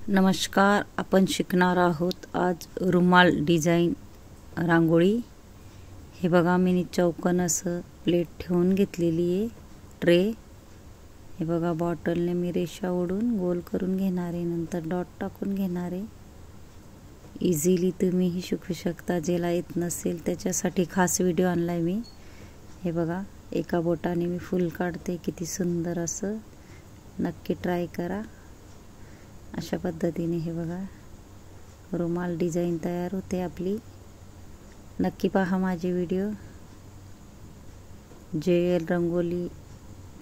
नमस्कार, आपण शिकणार आहोत आज रुमाल डिझाईन रांगोळी। हे बघा, मी चौकोन असं प्लेट ठेवून घेतलेली आहे, ट्रे। हे बघा, बॉटलने मी रेषा ओढून गोल करून घेणार आहे, नंतर डॉट टाकून घेणार आहे। इझिली तुम्हीही शिकू शकता, ज्याला येत नसेल त्याच्यासाठी खास व्हिडिओ आणलाय मी। हे बघा, एका बोटाने मी फुल काढते, किती सुंदर असं। नक्की ट्राय करा। अशा पद्धतीने हे बघा, रुमाल डिझाईन तयार होते आपली। नक्की पहा माझे व्हिडिओ। JL रंगोली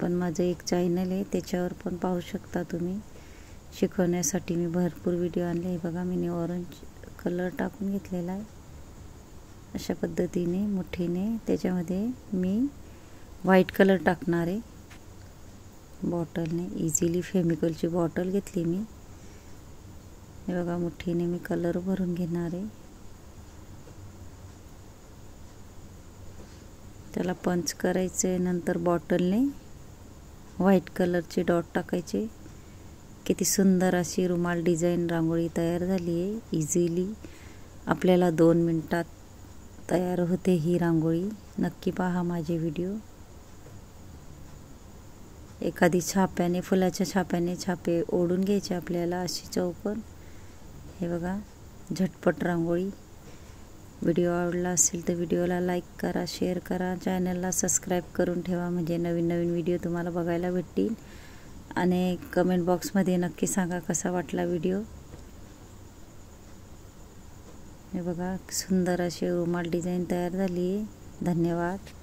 पण माझं एक चॅनल आहे, त्याच्यावर पण पाहू शकता तुम्ही। शिकवण्यासाठी मी भरपूर व्हिडिओ आणले। हे बघा, मी ऑरेंज कलर टाकून घेतलेला आहे। अशा पद्धतीने मुठीने त्याच्यामध्ये मी व्हाईट कलर टाकणार आहे। बॉटलने इझिली फेविकॉलची बॉटल घेतली मी। हे बघा, मुठीने मी कलर भरून घेणार आहे। त्याला पंच करायचे, नंतर बॉटलने व्हाईट कलरचे डॉट टाकायचे। किती सुंदर अशी रुमाल डिझाईन रांगोळी तयार झाली आहे। इझिली आपल्याला 2 मिनिटात तयार होते ही रांगोळी। नक्की पहा माझे व्हिडिओ। एखादी छाप्याने, फुलाच्या छाप्याने छापे ओढून घ्यायचे आपल्याला, अशी चौकोन। हे बघा, झटपट रांगोळी। व्हिडिओ आवडला असेल तर व्हिडिओला लाईक करा, शेअर करा, चॅनलला सबस्क्राईब करून ठेवा, म्हणजे नवीन नवीन व्हिडिओ तुम्हाला बघायला भेटतील। आणि कमेंट बॉक्समध्ये नक्की सांगा कसा वाटला व्हिडिओ। हे बघा, सुंदर अशी रुमाल डिझाईन तयार झाली आहे। धन्यवाद।